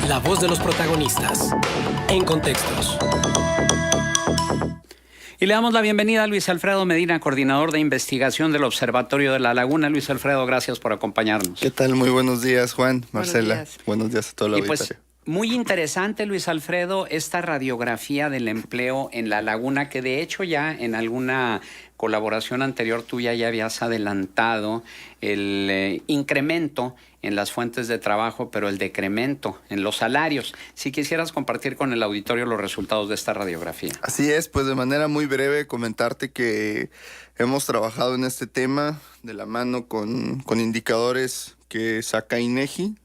La voz de los protagonistas. En Contextos. Y le damos la bienvenida a Luis Alfredo Medina, coordinador de investigación del Observatorio de la Laguna. Luis Alfredo, gracias por acompañarnos. ¿Qué tal? Muy buenos días, Juan, Marcela. Buenos días a toda la auditorio. Pues, muy interesante, Luis Alfredo, esta radiografía del empleo en la Laguna, que de hecho ya en alguna colaboración anterior tuya ya habías adelantado el incremento en las fuentes de trabajo, pero el decremento en los salarios. Si quisieras compartir con el auditorio los resultados de esta radiografía. Así es, pues de manera muy breve comentarte que hemos trabajado en este tema de la mano con indicadores que saca INEGI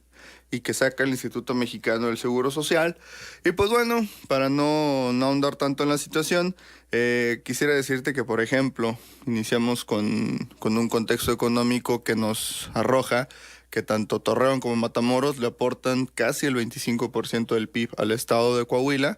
y que saca el Instituto Mexicano del Seguro Social. Y pues bueno, para no ahondar tanto en la situación, quisiera decirte que, por ejemplo, iniciamos con un contexto económico que nos arroja que tanto Torreón como Matamoros le aportan casi el 25% del PIB al estado de Coahuila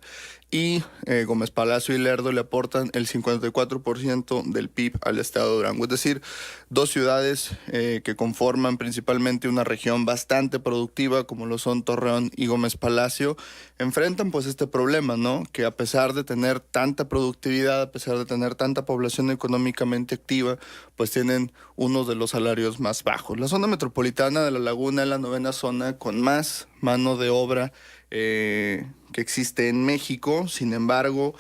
y Gómez Palacio y Lerdo le aportan el 54% del PIB al estado de Durango. Es decir, dos ciudades que conforman principalmente una región bastante productiva como lo son Torreón y Gómez Palacio, enfrentan pues este problema, ¿no? Que a pesar de tener tanta productividad, a pesar de tener tanta población económicamente activa, pues tienen uno de los salarios más bajos. La zona metropolitana de La Laguna es la 9ª zona con más mano de obra que existe en México. Sin embargo,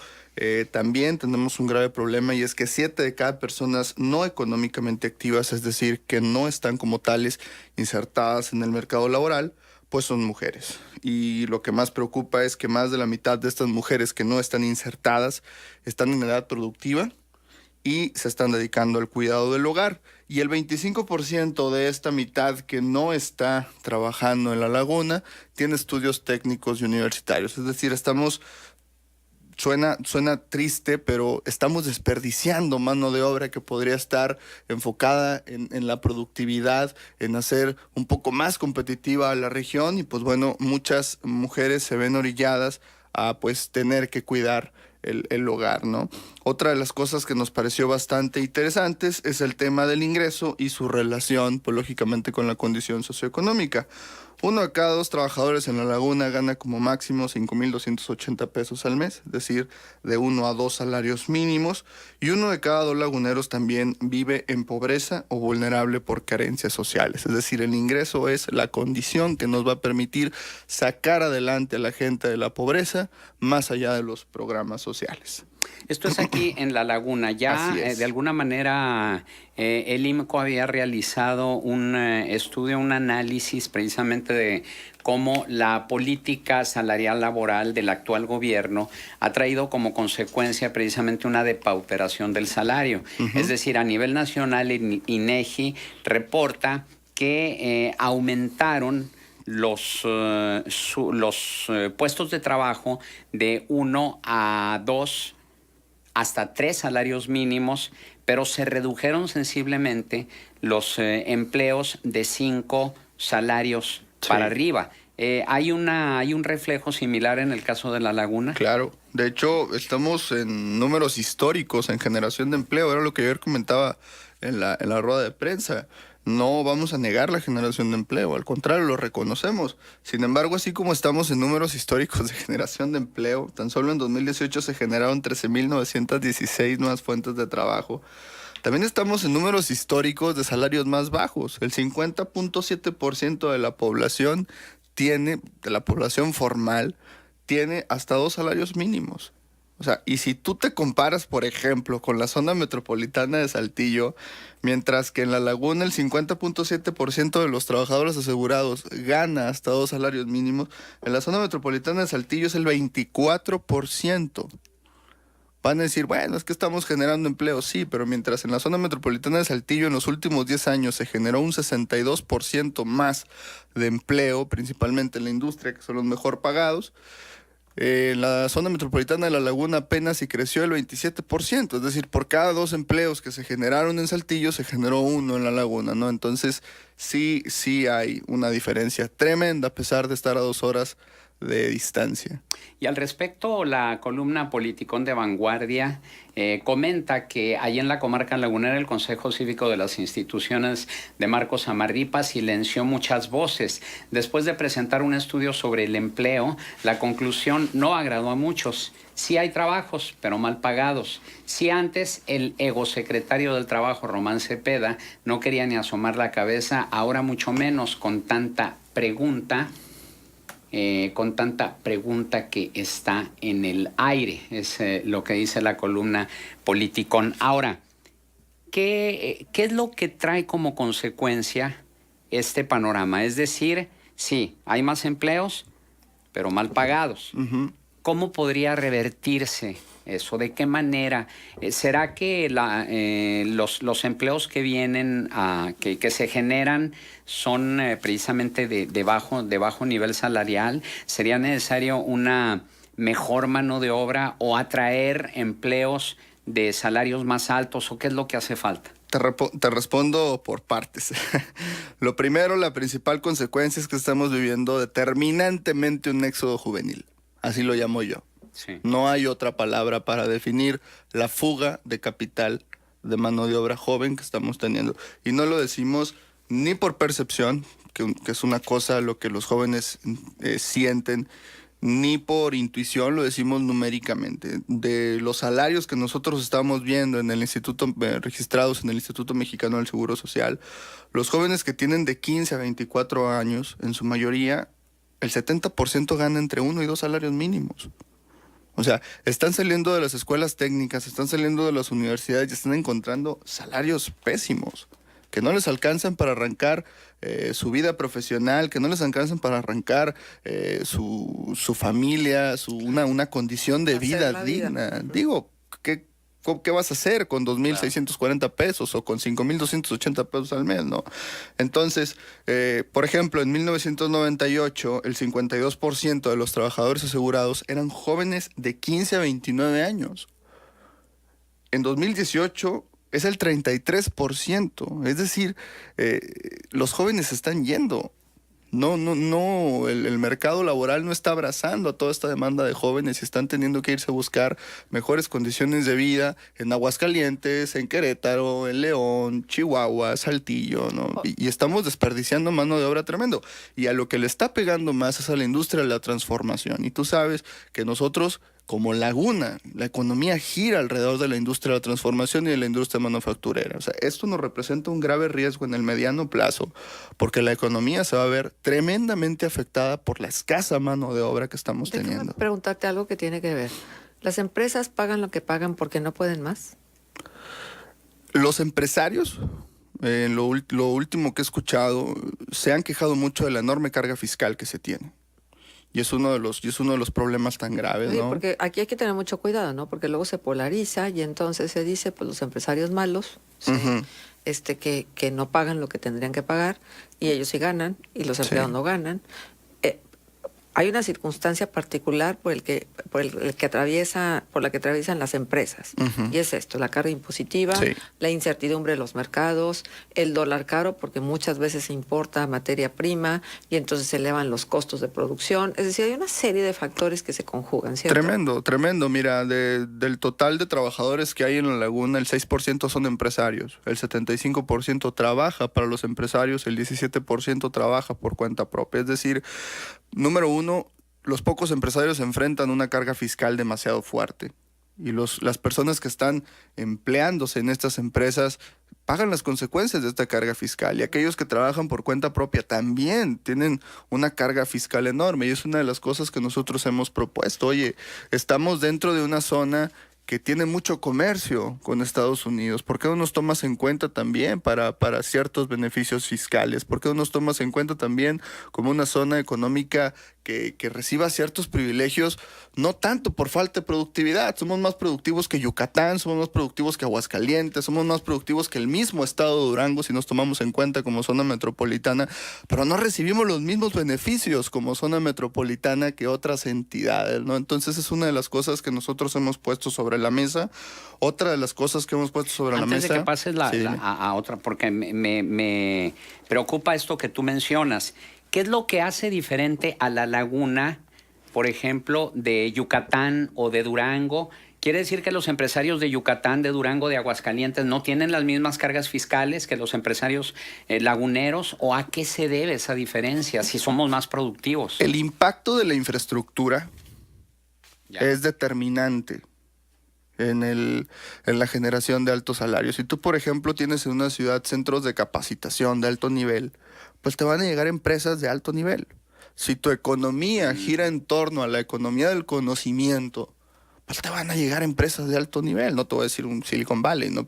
también tenemos un grave problema y es que 7 de cada personas no económicamente activas, es decir, que no están como tales insertadas en el mercado laboral, pues son mujeres. Y lo que más preocupa es que más de la mitad de estas mujeres que no están insertadas están en edad productiva y se están dedicando al cuidado del hogar. Y el 25% de esta mitad que no está trabajando en La Laguna tiene estudios técnicos y universitarios. Es decir, suena triste, pero estamos desperdiciando mano de obra que podría estar enfocada en la productividad, en hacer un poco más competitiva a la región. Y pues bueno, muchas mujeres se ven orilladas a pues tener que cuidar el hogar, ¿no? Otra de las cosas que nos pareció bastante interesantes es el tema del ingreso y su relación, pues lógicamente, con la condición socioeconómica. 1 de cada 2 trabajadores en La Laguna gana como máximo 5,280 pesos al mes, es decir, de 1 a 2 salarios mínimos, y 1 de cada 2 laguneros también vive en pobreza o vulnerable por carencias sociales. Es decir, el ingreso es la condición que nos va a permitir sacar adelante a la gente de la pobreza, más allá de los programas sociales. Esto es aquí en La Laguna. Ya de alguna manera el IMCO había realizado un estudio, un análisis precisamente de cómo la política salarial laboral del actual gobierno ha traído como consecuencia precisamente una depauperación del salario. Es decir, a nivel nacional, INEGI reporta que aumentaron los puestos de trabajo de 1 a 2 hasta 3 salarios mínimos, pero se redujeron sensiblemente los empleos de 5 salarios para arriba. ¿Hay un reflejo similar en el caso de La Laguna? Claro. De hecho, estamos en números históricos en generación de empleo. Era lo que ayer comentaba en la rueda de prensa. No vamos a negar la generación de empleo, al contrario, lo reconocemos. Sin embargo, así como estamos en números históricos de generación de empleo, tan solo en 2018 se generaron 13,916 nuevas fuentes de trabajo. También estamos en números históricos de salarios más bajos. El 50,7% de la población de la población formal, tiene hasta 2 salarios mínimos. O sea, y si tú te comparas, por ejemplo, con la zona metropolitana de Saltillo, mientras que en La Laguna el 50,7% de los trabajadores asegurados gana hasta 2 salarios mínimos, en la zona metropolitana de Saltillo es el 24%. Van a decir, bueno, es que estamos generando empleo, sí, pero mientras en la zona metropolitana de Saltillo en los últimos 10 años se generó un 62% más de empleo, principalmente en la industria, que son los mejor pagados, en la zona metropolitana de La Laguna apenas si creció el 27%, es decir, por cada 2 empleos que se generaron en Saltillo, se generó 1 en La Laguna, ¿no? Entonces, sí hay una diferencia tremenda a pesar de estar a 2 horas de distancia. Y al respecto, la columna Politicón de Vanguardia comenta que ahí en la comarca lagunera el Consejo Cívico de las Instituciones de Marcos Samarripa silenció muchas voces. Después de presentar un estudio sobre el empleo, la conclusión no agradó a muchos. Sí hay trabajos, pero mal pagados. Si antes el egosecretario del Trabajo, Román Cepeda, no quería ni asomar la cabeza, ahora mucho menos con tanta pregunta que está en el aire. Es lo que dice la columna Politicón. Ahora, ¿qué es lo que trae como consecuencia este panorama? Es decir, sí, hay más empleos, pero mal pagados. Uh-huh. ¿Cómo podría revertirse eso? ¿De qué manera? ¿Será que los empleos que vienen, que se generan, son precisamente de bajo nivel salarial? ¿Sería necesario una mejor mano de obra o atraer empleos de salarios más altos? ¿O qué es lo que hace falta? Te respondo por partes. Lo primero, la principal consecuencia es que estamos viviendo determinantemente un éxodo juvenil. Así lo llamo yo. Sí. No hay otra palabra para definir la fuga de capital de mano de obra joven que estamos teniendo. Y no lo decimos ni por percepción, que es una cosa lo que los jóvenes sienten, ni por intuición, lo decimos numéricamente. De los salarios que nosotros estamos viendo en el instituto, registrados en el Instituto Mexicano del Seguro Social, los jóvenes que tienen de 15 a 24 años, en su mayoría, el 70% gana entre 1 y 2 salarios mínimos. O sea, están saliendo de las escuelas técnicas, están saliendo de las universidades y están encontrando salarios pésimos, que no les alcanzan para arrancar su vida profesional, que no les alcanzan para arrancar su familia, una condición de vida digna. Digo, ¿qué vas a hacer con 2,640 pesos o con 5,280 pesos al mes, no? Entonces, por ejemplo, en 1998, el 52% de los trabajadores asegurados eran jóvenes de 15 a 29 años. En 2018 es el 33%. Es decir, los jóvenes se están yendo. No, el mercado laboral no está abrazando a toda esta demanda de jóvenes y están teniendo que irse a buscar mejores condiciones de vida en Aguascalientes, en Querétaro, en León, Chihuahua, Saltillo, ¿no? Y estamos desperdiciando mano de obra tremendo. Y a lo que le está pegando más es a la industria de la transformación. Y tú sabes que nosotros, como Laguna, la economía gira alrededor de la industria de la transformación y de la industria manufacturera. O sea, esto nos representa un grave riesgo en el mediano plazo, porque la economía se va a ver tremendamente afectada por la escasa mano de obra que estamos teniendo. Déjame preguntarte algo que tiene que ver. ¿Las empresas pagan lo que pagan porque no pueden más? Los empresarios, lo último que he escuchado, se han quejado mucho de la enorme carga fiscal que se tiene. Y es uno de los problemas tan graves, ¿no? Porque aquí hay que tener mucho cuidado, ¿no? Porque luego se polariza y entonces se dice, pues los empresarios malos, ¿sí? Uh-huh. que no pagan lo que tendrían que pagar y ellos sí ganan y los empleados no ganan. Hay una circunstancia particular por la que atraviesan las empresas. Uh-huh. Y es esto, la carga impositiva, la incertidumbre de los mercados, el dólar caro, porque muchas veces se importa materia prima y entonces se elevan los costos de producción. Es decir, hay una serie de factores que se conjugan, ¿cierto? Tremendo. Mira, del total de trabajadores que hay en la Laguna, el 6% son empresarios, el 75% trabaja para los empresarios, el 17% trabaja por cuenta propia. Es decir, número uno, los pocos empresarios enfrentan una carga fiscal demasiado fuerte y las personas que están empleándose en estas empresas pagan las consecuencias de esta carga fiscal, y aquellos que trabajan por cuenta propia también tienen una carga fiscal enorme, y es una de las cosas que nosotros hemos propuesto. Oye, estamos dentro de una zona que tiene mucho comercio con Estados Unidos. ¿Por qué no nos tomas en cuenta también para ciertos beneficios fiscales? ¿Por qué no nos tomas en cuenta también como una zona económica que reciba ciertos privilegios, no tanto por falta de productividad? Somos más productivos que Yucatán, somos más productivos que Aguascalientes, somos más productivos que el mismo estado de Durango, si nos tomamos en cuenta como zona metropolitana, pero no recibimos los mismos beneficios como zona metropolitana que otras entidades, ¿no? Entonces es una de las cosas que nosotros hemos puesto sobre sobre la mesa. Otra de las cosas que hemos puesto sobre la mesa... Antes de que pases a otra, porque me preocupa esto que tú mencionas. ¿Qué es lo que hace diferente a la laguna, por ejemplo, de Yucatán o de Durango? ¿Quiere decir que los empresarios de Yucatán, de Durango, de Aguascalientes no tienen las mismas cargas fiscales que los empresarios laguneros? ¿O a qué se debe esa diferencia si somos más productivos? El impacto de la infraestructura es determinante en la generación de altos salarios. Si tú, por ejemplo, tienes en una ciudad centros de capacitación de alto nivel, pues te van a llegar empresas de alto nivel. Si tu economía gira en torno a la economía del conocimiento, pues te van a llegar empresas de alto nivel. No te voy a decir un Silicon Valley, ¿no?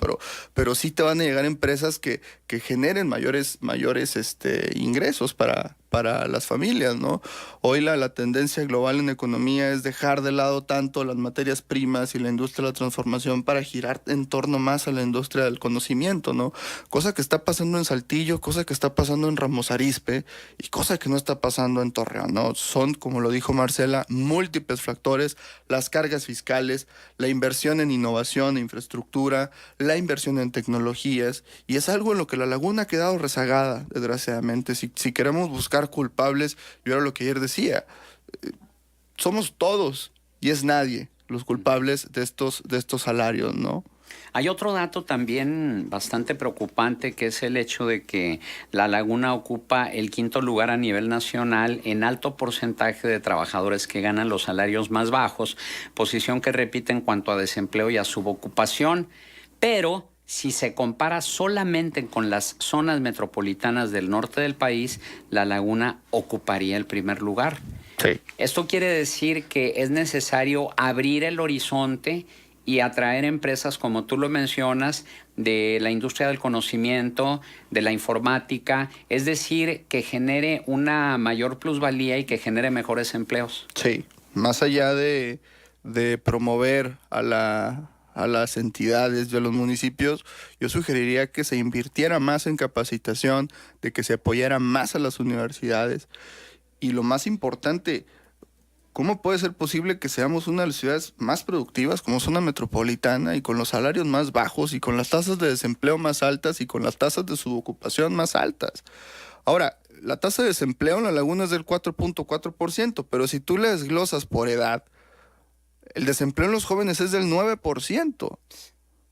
Pero sí te van a llegar empresas que generen mayores ingresos para las familias, ¿no? Hoy la tendencia global en economía es dejar de lado tanto las materias primas y la industria de la transformación para girar en torno más a la industria del conocimiento, ¿no? Cosa que está pasando en Saltillo, cosa que está pasando en Ramos Arizpe y cosa que no está pasando en Torreón, ¿no? Son, como lo dijo Marcela, múltiples factores: las cargas fiscales, la inversión en innovación e infraestructura, la inversión en tecnologías, y es algo en lo que la laguna ha quedado rezagada, desgraciadamente. Si queremos buscar culpables, yo era lo que ayer decía, somos todos y es nadie los culpables de estos salarios, ¿no? Hay otro dato también bastante preocupante, que es el hecho de que la laguna ocupa el 5º lugar a nivel nacional en alto porcentaje de trabajadores que ganan los salarios más bajos, posición que repite en cuanto a desempleo y a subocupación. Pero si se compara solamente con las zonas metropolitanas del norte del país, la laguna ocuparía el primer lugar. Sí. Esto quiere decir que es necesario abrir el horizonte y atraer empresas, como tú lo mencionas, de la industria del conocimiento, de la informática, es decir, que genere una mayor plusvalía y que genere mejores empleos. Sí, más allá de promover a las entidades y a los municipios, yo sugeriría que se invirtiera más en capacitación, de que se apoyara más a las universidades. Y lo más importante, ¿cómo puede ser posible que seamos una de las ciudades más productivas como zona metropolitana y con los salarios más bajos y con las tasas de desempleo más altas y con las tasas de subocupación más altas? Ahora, la tasa de desempleo en la laguna es del 4.4%, pero si tú le desglosas por edad, el desempleo en los jóvenes es del 9%.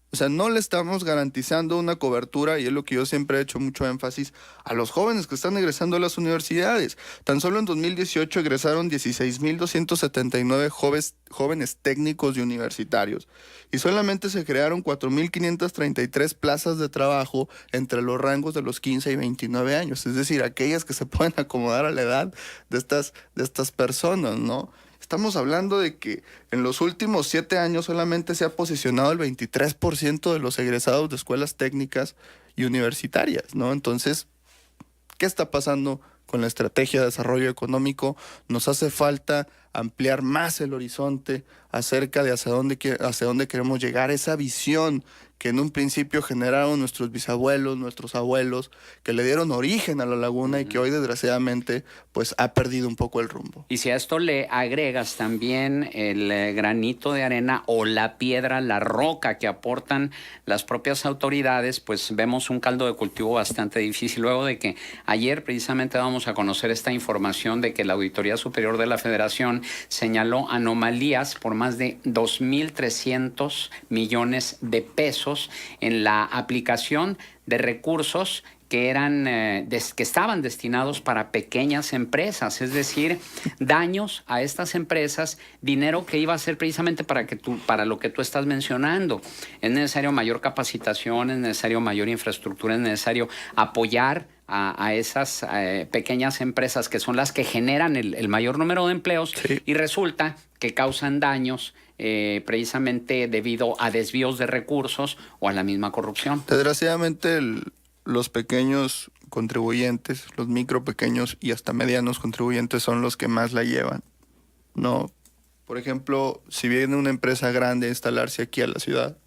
O sea, no le estamos garantizando una cobertura, y es lo que yo siempre he hecho mucho énfasis, a los jóvenes que están egresando a las universidades. Tan solo en 2018 egresaron 16,279 jóvenes técnicos y universitarios, y solamente se crearon 4,533 plazas de trabajo entre los rangos de los 15 y 29 años, es decir, aquellas que se pueden acomodar a la edad de estas personas, ¿no? Estamos hablando de que en los últimos 7 años solamente se ha posicionado el 23% de los egresados de escuelas técnicas y universitarias, ¿no? Entonces, ¿qué está pasando con la estrategia de desarrollo económico? Nos hace falta ampliar más el horizonte acerca de hacia dónde queremos llegar, esa visión que en un principio generaron nuestros bisabuelos, nuestros abuelos, que le dieron origen a la laguna y que hoy desgraciadamente pues ha perdido un poco el rumbo. Y si a esto le agregas también el granito de arena o la piedra, la roca que aportan las propias autoridades, pues vemos un caldo de cultivo bastante difícil. Luego de que ayer precisamente vamos a conocer esta información de que la Auditoría Superior de la Federación señaló anomalías por más de 2,300 millones de pesos en la aplicación de recursos que que estaban destinados para pequeñas empresas, es decir, daños a estas empresas, dinero que iba a ser precisamente para lo que tú estás mencionando. Es necesario mayor capacitación, es necesario mayor infraestructura, es necesario apoyar a esas pequeñas empresas que son las que generan el mayor número de empleos. Sí. Y resulta que causan daños precisamente debido a desvíos de recursos o a la misma corrupción. Desgraciadamente los pequeños contribuyentes, los micro, pequeños y hasta medianos contribuyentes son los que más la llevan, ¿no? Por ejemplo, si viene una empresa grande a instalarse aquí a la ciudad,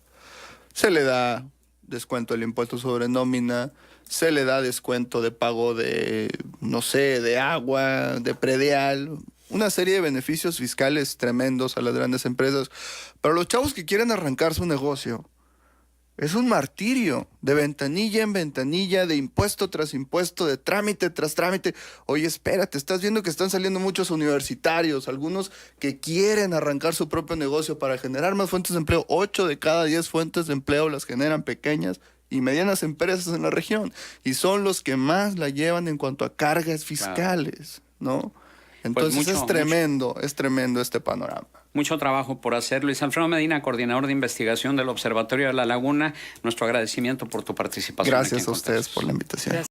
se le da descuento del impuesto sobre nómina, se le da descuento de pago de, no sé, de agua, de predial, una serie de beneficios fiscales tremendos a las grandes empresas. Pero los chavos que quieren arrancar su negocio, es un martirio, de ventanilla en ventanilla, de impuesto tras impuesto, de trámite tras trámite. Oye, espérate, estás viendo que están saliendo muchos universitarios, algunos que quieren arrancar su propio negocio para generar más fuentes de empleo. 8 de cada 10 fuentes de empleo las generan pequeñas y medianas empresas en la región. Y son los que más la llevan en cuanto a cargas fiscales, ¿no? Entonces es tremendo este panorama. Mucho trabajo por hacer. Luis Alfredo Medina, coordinador de investigación del Observatorio de la Laguna, nuestro agradecimiento por tu participación. Gracias a ustedes por la invitación. Gracias.